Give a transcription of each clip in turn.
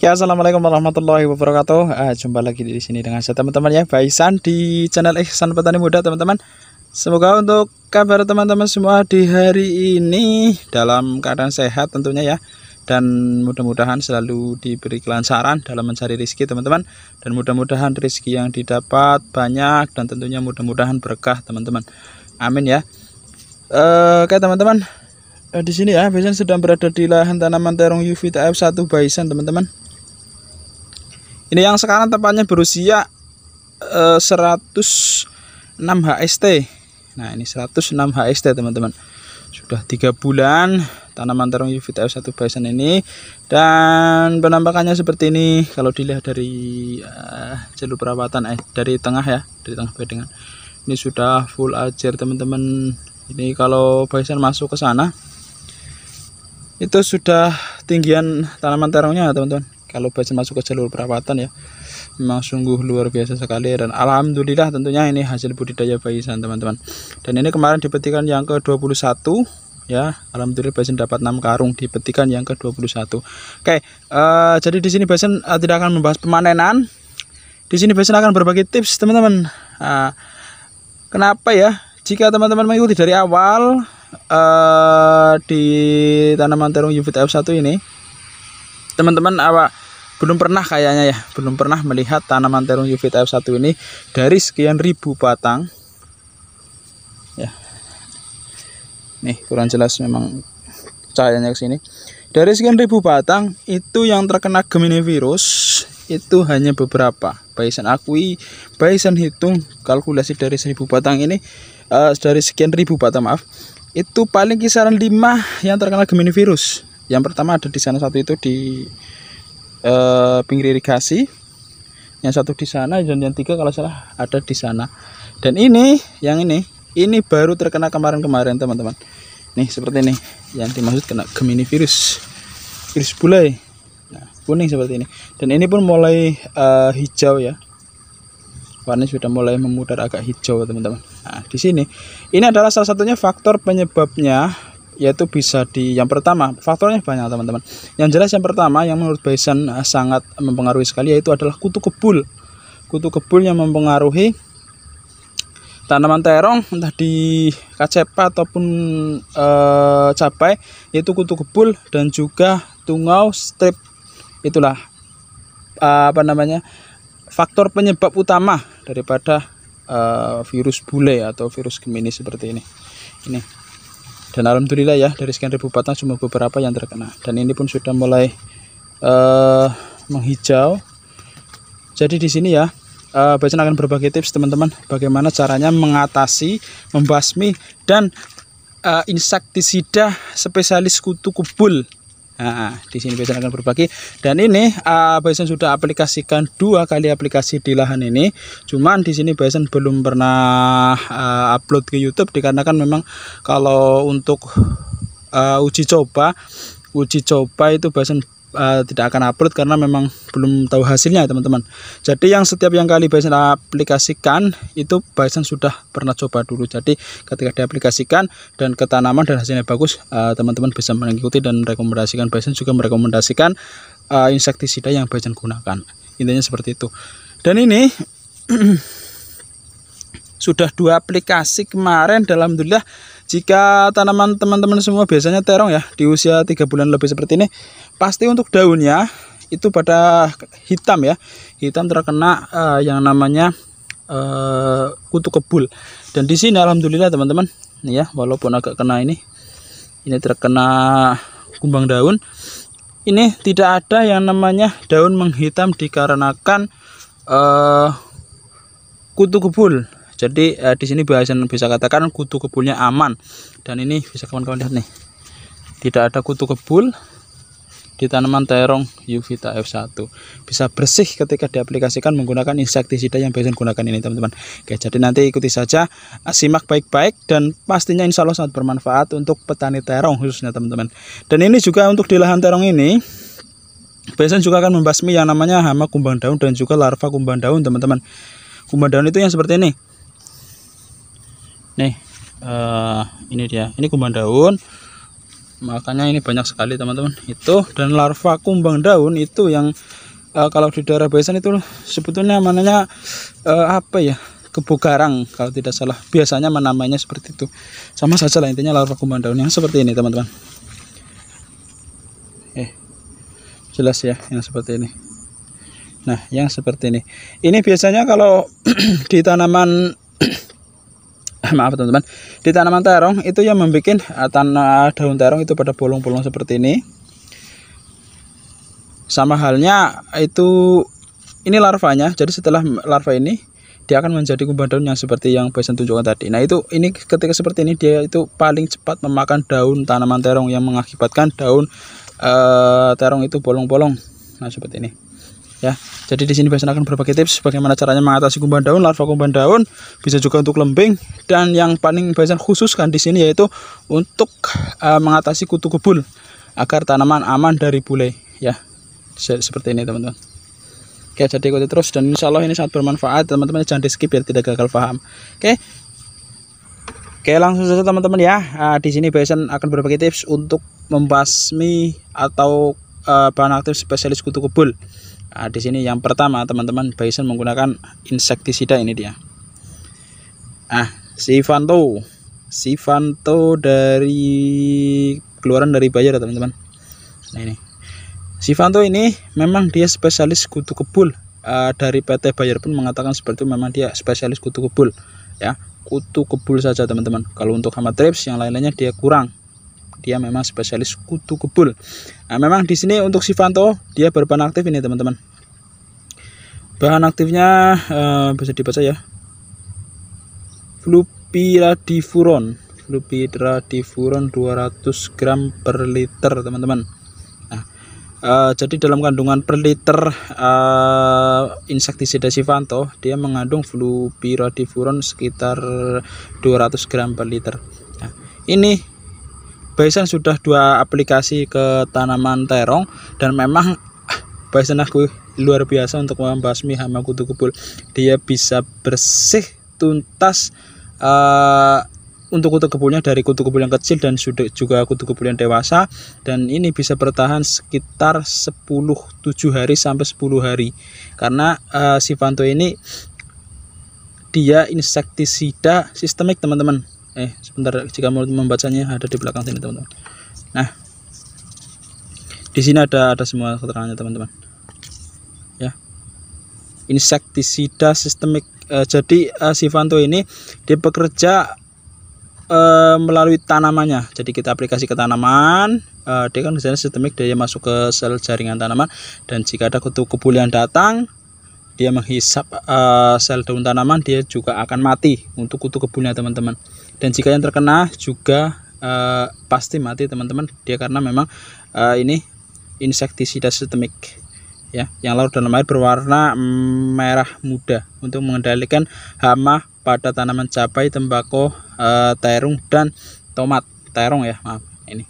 Ya, assalamualaikum warahmatullahi wabarakatuh. Jumpa lagi di sini dengan saya teman-teman ya, Baisan di channel Ihsan Petani Muda teman-teman. Semoga untuk kabar teman-teman semua di hari ini dalam keadaan sehat tentunya ya, dan mudah-mudahan selalu diberi kelancaran dalam mencari rezeki teman-teman, dan mudah-mudahan rezeki yang didapat banyak dan tentunya mudah-mudahan berkah teman-teman. Amin ya. Oke teman-teman, di sini ya Baisan sedang berada di lahan tanaman terong Yuvita F1 Baisan teman-teman. Ini yang sekarang tepatnya berusia 106 HST. Nah ini 106 HST teman-teman. Sudah 3 bulan tanaman terong Yuvita F1 Baisan ini, dan penampakannya seperti ini. Kalau dilihat dari jalur perawatan dari tengah ya, dari tengah bedengan ini sudah full ajar teman-teman. Ini kalau Baisan masuk ke sana itu sudah tinggian tanaman terongnya teman-teman. Kalau Baisan masuk ke jalur perawatan ya, memang sungguh luar biasa sekali, dan alhamdulillah tentunya ini hasil budidaya Baisan teman-teman. Dan ini kemarin dipetikan yang ke-21 ya, alhamdulillah Baisan dapat 6 karung dipetikan yang ke-21. Oke, jadi di sini Baisan tidak akan membahas pemanenan. Di sini Baisan akan berbagi tips teman-teman. Kenapa ya? Jika teman-teman mengikuti dari awal di tanaman terong Yuvita F1 ini, teman-teman belum pernah kayaknya ya, belum pernah melihat tanaman terong Yuvita F1 ini dari sekian ribu batang ya. Nih kurang jelas memang cahayanya ke sini. Dari sekian ribu batang itu yang terkena Gemini virus itu hanya beberapa. Baisan akui, Baisan hitung kalkulasi dari 1000 batang ini, dari sekian ribu batang maaf, itu paling kisaran 5 yang terkena Gemini virus. Yang pertama ada di sana, satu itu di pinggir irigasi, yang satu di sana, dan yang 3 kalau salah ada di sana. Dan ini yang ini baru terkena kemarin-kemarin teman-teman. Nih seperti ini yang dimaksud kena Gemini virus bule. Nah, kuning seperti ini. Dan ini pun mulai hijau ya. Warnanya sudah mulai memudar agak hijau teman-teman. Nah, di sini ini adalah salah satunya faktor penyebabnya, yaitu bisa yang pertama, faktornya banyak teman-teman. Yang jelas yang pertama yang menurut Baisan sangat mempengaruhi sekali, yaitu adalah kutu kebul. Kutu kebul yang mempengaruhi tanaman terong, entah di kacepa ataupun cabai, yaitu kutu kebul dan juga tungau strip. Itulah faktor penyebab utama daripada virus bule atau virus Gemini seperti ini. Dan alhamdulillah ya, dari sekian ribu batang cuma beberapa yang terkena, dan ini pun sudah mulai menghijau. Jadi di sini ya, Baisan akan berbagi tips teman-teman, bagaimana caranya mengatasi, membasmi, dan insektisida spesialis kutu kebul. Nah, di sini Baisan akan berbagi, dan ini Baisan sudah aplikasikan 2 kali aplikasi di lahan ini. Cuman di sini Baisan belum pernah upload ke YouTube, dikarenakan memang kalau untuk uji coba itu Baisan tidak akan upload karena memang belum tahu hasilnya teman-teman. Jadi yang setiap kali Baisan aplikasikan itu Baisan sudah pernah coba dulu. Jadi ketika diaplikasikan dan ke tanaman dan hasilnya bagus, teman-teman bisa mengikuti dan rekomendasikan. Baisan juga merekomendasikan insektisida yang Baisan gunakan. Intinya seperti itu. Dan ini sudah 2 aplikasi kemarin, alhamdulillah. Jika tanaman teman-teman semua biasanya terong ya, di usia 3 bulan lebih seperti ini, pasti untuk daunnya itu pada hitam ya, hitam terkena yang namanya kutu kebul. Dan di sini alhamdulillah teman-teman, nih ya, walaupun agak kena ini terkena kumbang daun, ini tidak ada yang namanya daun menghitam dikarenakan kutu kebul. Jadi di sini Baisan bisa katakan kutu kebulnya aman. Dan ini bisa kawan-kawan lihat nih, tidak ada kutu kebul di tanaman terong Yuvita F1. Bisa bersih ketika diaplikasikan menggunakan insektisida yang Baisan gunakan ini teman-teman. Oke, jadi nanti ikuti saja, simak baik-baik, dan pastinya insya Allah sangat bermanfaat untuk petani terong khususnya teman-teman. Dan ini juga untuk di lahan terong ini Baisan juga akan membasmi yang namanya hama kumbang daun dan juga larva kumbang daun teman-teman. Kumbang daun itu yang seperti ini. Nih, ini dia. Ini kumbang daun. makanya ini banyak sekali teman-teman. Itu dan larva kumbang daun itu yang kalau di daerah Baisan itu sebetulnya namanya apa ya, kebo garang kalau tidak salah, biasanya namanya seperti itu. Sama saja lah, intinya larva kumbang daun yang seperti ini teman-teman. Jelas ya yang seperti ini. Nah yang seperti ini biasanya kalau di tanaman maaf teman-teman, di tanaman terong itu yang membuat tanah daun terong itu pada bolong-bolong seperti ini. Sama halnya itu, ini larvanya. Jadi setelah larva ini dia akan menjadi kumbang daun yang seperti yang Baisan tunjukkan tadi. Nah itu, ini ketika seperti ini dia itu paling cepat memakan daun tanaman terong yang mengakibatkan daun terong itu bolong-bolong. Nah seperti ini ya. Jadi di sini Baisan akan berbagi tips bagaimana caranya mengatasi kumbang daun, larva kumbang daun, bisa juga untuk lembing, dan yang paling Baisan khususkan di sini yaitu untuk mengatasi kutu kebul agar tanaman aman dari bule ya. Seperti ini teman-teman. Oke, jadi ikuti terus dan insya Allah ini sangat bermanfaat teman-teman, jangan di skip biar tidak gagal paham. Oke, langsung saja teman-teman ya. Di sini Baisan akan berbagi tips untuk membasmi atau bahan aktif spesialis kutu kebul. Di sini yang pertama teman-teman, Baisan menggunakan insektisida, ini dia. Sivanto dari keluaran dari Bayer teman-teman. Nah ini Sivanto ini memang dia spesialis kutu kebul. Dari PT Bayer pun mengatakan seperti itu, memang dia spesialis kutu kebul ya. Kutu kebul saja teman-teman. Kalau untuk hama trips yang lain-lainnya dia kurang. Dia memang spesialis kutu kebul. Nah, memang di sini untuk Sivanto dia berbahan aktif ini teman-teman. Bahan aktifnya bisa dibaca ya. Flupiradifuron 200 gram per liter teman-teman. Jadi dalam kandungan per liter insektisida Sivanto dia mengandung flupiradifuron sekitar 200 gram per liter. Nah, ini Baisan sudah 2 aplikasi ke tanaman terong dan memang Baisan aku luar biasa untuk membasmi hama kutu kebul. Dia bisa bersih tuntas untuk kutu kebulnya, dari kutu kebul yang kecil dan sudah juga kutu kebul yang dewasa, dan ini bisa bertahan sekitar 7 hari sampai 10 hari karena Sivanto ini dia insektisida sistemik teman-teman. Sebentar, jika mau membacanya ada di belakang sini teman-teman. Nah di sini ada semua keterangannya teman-teman ya. Insektisida sistemik. Jadi Sivanto ini dia bekerja melalui tanamannya. Jadi kita aplikasi ke tanaman, dia kan misalnya sistemik, dia masuk ke sel jaringan tanaman, dan jika ada kutu kebul yang datang dia menghisap sel daun tanaman, dia juga akan mati untuk kutu kebulnya teman-teman. Dan jika yang terkena juga pasti mati teman-teman, dia karena memang ini insektisida sistemik ya, yang larut dalam air berwarna merah muda untuk mengendalikan hama pada tanaman cabai, tembakau, terung dan tomat. Terong ya, maaf ini.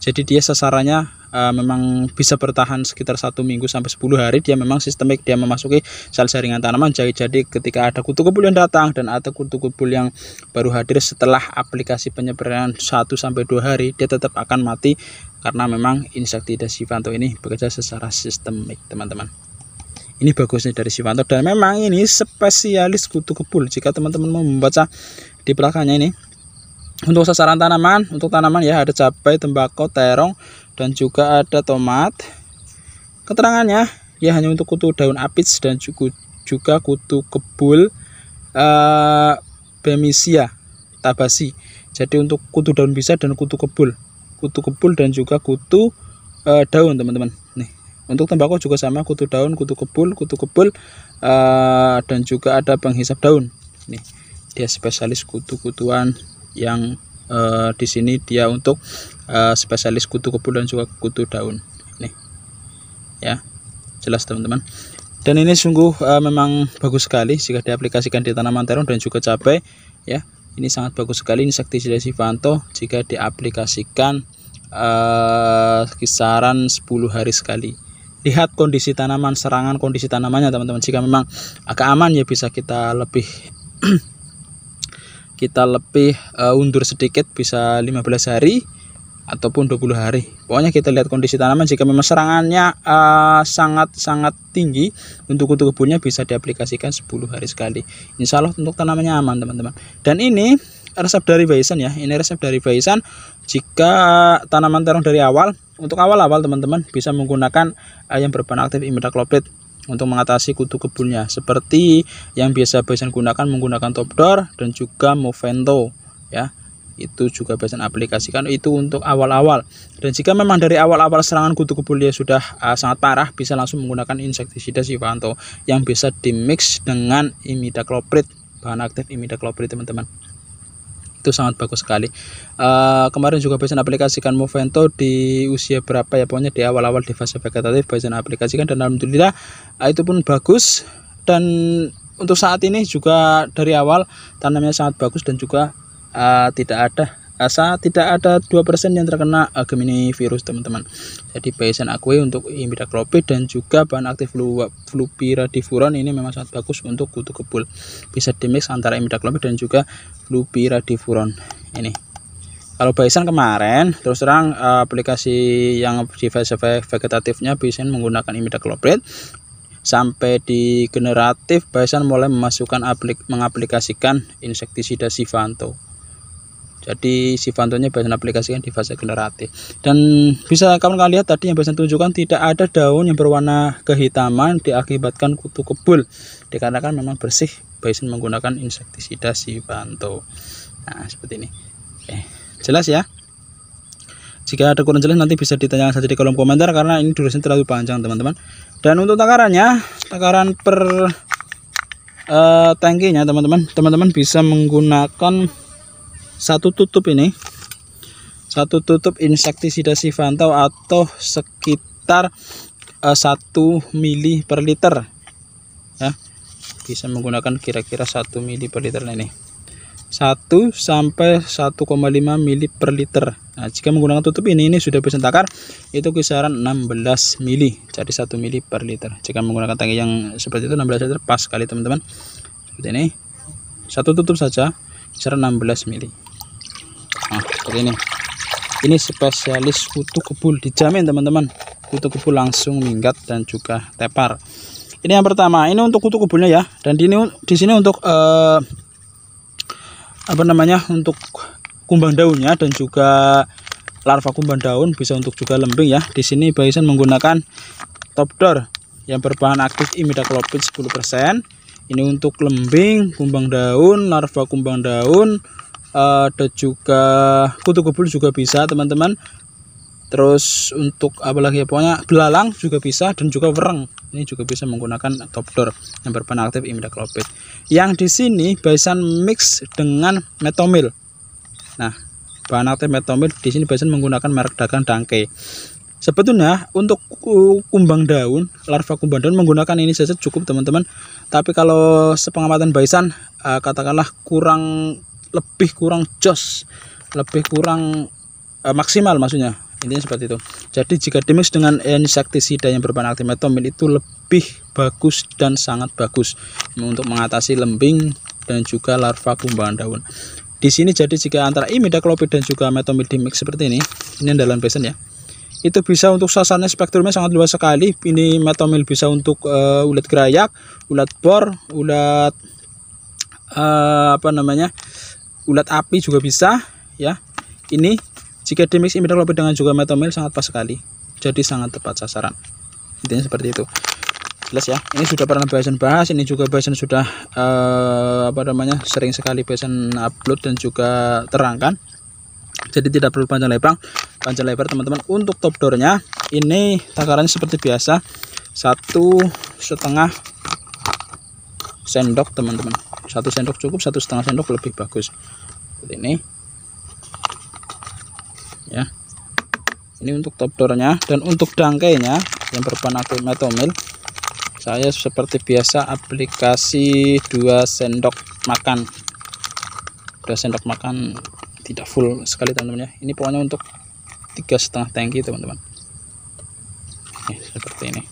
Jadi dia sasarannya memang bisa bertahan sekitar 1 minggu sampai 10 hari. Dia memang sistemik, dia memasuki sel jaringan tanaman. Jadi ketika ada kutu kebul yang datang dan ada kutu kebul yang baru hadir setelah aplikasi penyebaran 1 sampai 2 hari, dia tetap akan mati karena memang insektisida Sivanto ini bekerja secara sistemik teman-teman. Ini bagusnya dari Sivanto, dan memang ini spesialis kutu kebul. Jika teman-teman mau membaca di belakangnya ini, untuk sasaran tanaman, untuk tanaman ya ada cabai, tembakau, terong, dan juga ada tomat. Keterangannya ya hanya untuk kutu daun apis dan juga kutu kebul Bemisia tabasi. Jadi untuk kutu daun bisa dan kutu kebul dan juga kutu daun teman-teman. Nih untuk tembakau juga sama, kutu daun, kutu kebul, dan juga ada penghisap daun. Nih dia spesialis kutu-kutuan yang di sini dia untuk spesialis kutu kebul dan juga kutu daun. Nih ya, jelas teman-teman. Dan ini sungguh memang bagus sekali jika diaplikasikan di tanaman terong dan juga cabai ya. Ini sangat bagus sekali insektisida Sivanto jika diaplikasikan kisaran 10 hari sekali. Lihat kondisi tanaman, serangan kondisi tanamannya teman-teman. Jika memang agak aman ya bisa kita lebih undur sedikit, bisa 15 hari. ataupun 20 hari. Pokoknya kita lihat kondisi tanaman. Jika memang serangannya sangat-sangat tinggi, untuk kutu kebulnya bisa diaplikasikan 10 hari sekali. Insya Allah untuk tanamannya aman teman-teman. Dan ini resep dari Baisan ya. Ini resep dari Baisan. Jika tanaman terong dari awal, untuk awal-awal teman-teman bisa menggunakan yang berbahan aktif imidacloprid untuk mengatasi kutu kebulnya. Seperti yang biasa Baisan gunakan menggunakan Top Door dan juga Movento ya. Itu juga Baisan aplikasikan itu untuk awal-awal. Dan jika memang dari awal-awal serangan kutu kebul dia sudah sangat parah, bisa langsung menggunakan insektisida Sifanto yang bisa dimix dengan imidacloprid, bahan aktif imidacloprid teman-teman. Itu sangat bagus sekali. Kemarin juga Baisan aplikasikan Movento di usia berapa ya, pokoknya di awal-awal di fase vegetatif Baisan aplikasikan, dan alhamdulillah itu pun bagus. Dan untuk saat ini juga dari awal tanamnya sangat bagus, dan juga tidak ada 2% yang terkena Gemini virus teman-teman. Jadi Baisan akui untuk imidacloprid dan juga bahan aktif flupiradifuron ini memang sangat bagus untuk kutu kebul. Bisa dimix antara imidacloprid dan juga flupiradifuron ini. Kalau Baisan kemarin terus terang aplikasi yang di fase vegetatifnya Baisan menggunakan imidacloprid. Sampai di generatif Baisan mulai mengaplikasikan insektisida Sifanto. Jadi Sifantonya Baisan aplikasikan di fase generatif. Dan bisa kawan-kawan lihat tadi yang Baisan tunjukkan, tidak ada daun yang berwarna kehitaman diakibatkan kutu kebul, dikarenakan memang bersih Baisan menggunakan insektisida Sifanto. Nah seperti ini. Oke, jelas ya. Jika ada kurang jelas nanti bisa ditanyakan saja di kolom komentar, karena ini durasinya terlalu panjang teman-teman. Dan untuk takarannya, takaran per tangkinya teman-teman bisa menggunakan satu tutup ini, satu tutup insektisida Sifanto atau sekitar 1 mili per liter ya. Bisa menggunakan kira-kira 1 mili per liter ini, 1 sampai 1,5 mili per liter. Nah jika menggunakan tutup ini sudah Baisan takar itu kisaran 16 mili, jadi 1 mili per liter. Jika menggunakan tangki yang seperti itu 16 liter pas sekali teman-teman. Seperti ini, satu tutup saja kisaran 16 mili. Nah seperti ini. Ini spesialis kutu kebul, dijamin teman-teman kutu kebul langsung minggat dan juga tepar. Ini yang pertama, ini untuk kutu kebulnya ya. Dan di sini untuk untuk kumbang daunnya dan juga larva kumbang daun, bisa untuk juga lembing ya. Di sini Baisan menggunakan Top Door yang berbahan aktif imidacloprid 10%. Ini untuk lembing, kumbang daun, larva kumbang daun, dan juga kutu kebul juga bisa teman-teman. Terus untuk apalagi ya, pokoknya belalang juga bisa, dan juga wereng ini juga bisa menggunakan Top Door yang berbahan aktif imidacloprid. Yang di sini Baisan mix dengan metomil. Nah bahan aktif metomil di sini Baisan menggunakan merek dagang Dangke. Sebetulnya untuk kumbang daun, larva kumbang daun menggunakan ini saja cukup teman-teman. Tapi kalau sepengamatan Baisan katakanlah lebih kurang jos, lebih kurang maksimal maksudnya. Intinya seperti itu. Jadi jika dimix dengan insektisida yang berbahan aktif metomil itu lebih bagus dan sangat bagus untuk mengatasi lembing dan juga larva kumbang daun. Di sini jadi jika antara imidacloprid dan juga metomil dimix seperti ini andalan Baisan ya. Itu bisa untuk sasarannya spektrumnya sangat luas sekali. Ini metomil bisa untuk ulat gerayak, ulat bor, ulat ulat api juga bisa ya. Ini jika dimix imidacloprid dengan juga metomil sangat pas sekali, jadi sangat tepat sasaran. Intinya seperti itu. Jelas ya. Ini sudah pernah Baisan bahas, ini juga Baisan sudah sering sekali Baisan upload dan juga terangkan. Jadi tidak perlu panjang lebar teman-teman. Untuk Top Door-nya ini takarannya seperti biasa, 1,5 sendok teman-teman. 1 sendok cukup, 1,5 sendok lebih bagus. Seperti ini ya. Ini untuk Top Door-nya. Dan untuk dangkainya yang berbahan aktif metomil, saya seperti biasa aplikasi 2 sendok makan. 2 sendok makan, tidak full sekali teman-teman ya. Ini pokoknya untuk 3,5 tangki teman-teman. Seperti ini.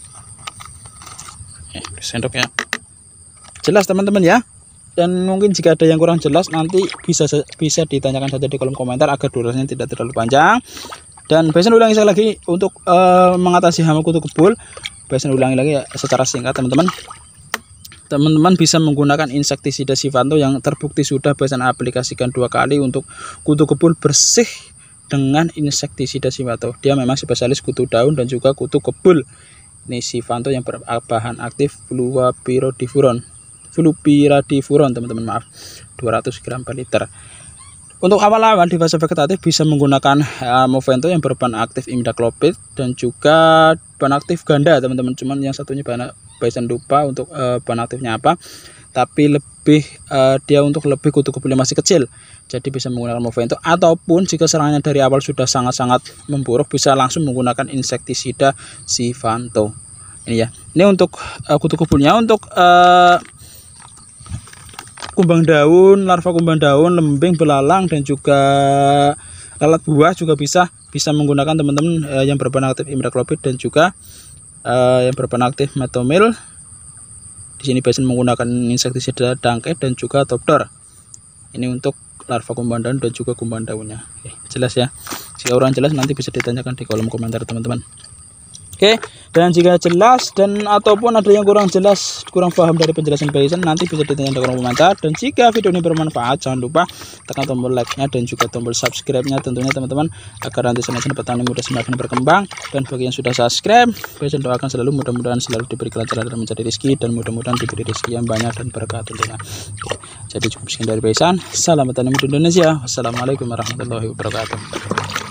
2 sendok ya. Jelas teman-teman ya. Dan mungkin jika ada yang kurang jelas nanti bisa ditanyakan saja di kolom komentar agar durasinya tidak terlalu panjang. Dan Besan ulangi sekali lagi untuk mengatasi hama kutu kebul. Besan ulangi lagi ya, secara singkat teman-teman. Teman-teman bisa menggunakan insektisida Sifanto yang terbukti sudah Besan aplikasikan 2 kali untuk kutu kebul bersih dengan insektisida Sifanto. Dia memang spesialis kutu daun dan juga kutu kebul. Ini Sifanto yang berbahan aktif fluopiradifuron teman-teman, maaf, 200 gram per liter. Untuk awal-awal di fase vegetatif bisa menggunakan Movento yang berbahan aktif imidacloprid dan juga bahan aktif ganda teman-teman. Cuman yang satunya Besan lupa untuk bahan aktifnya apa, tapi lebih dia untuk lebih kutu kebulnya masih kecil, jadi bisa menggunakan Movento. Ataupun jika serangannya dari awal sudah sangat-sangat memburuk, bisa langsung menggunakan insektisida Sifanto. Ini ya, ini untuk kutu kebulnya. Untuk kumbang daun, larva kumbang daun, lembing, belalang, dan juga lalat buah juga bisa menggunakan teman-teman yang berbahan aktif imidacloprid dan juga yang berbahan aktif metomil. Di sini Besan menggunakan insektisida dangke dan juga topdor. Ini untuk larva kumbang daun dan juga kumbang daunnya. Oke, jelas ya. Jika kurang jelas nanti bisa ditanyakan di kolom komentar teman-teman. Oke, dan jika jelas dan ataupun ada yang kurang jelas, kurang paham dari penjelasan Besan, nanti bisa ditanyakan di kolom komentar. Dan jika video ini bermanfaat, jangan lupa tekan tombol like-nya dan juga tombol subscribe-nya tentunya teman-teman, agar nanti channel petani muda semakin berkembang. Dan bagi yang sudah subscribe, Besan doakan selalu mudah-mudahan selalu diberi kelancaran dalam mencari rezeki, dan mudah-mudahan diberi rezeki yang banyak dan berkah tentunya. Oke, jadi cukup sekian dari Besan. Salam petani muda Indonesia. Wassalamualaikum warahmatullahi wabarakatuh.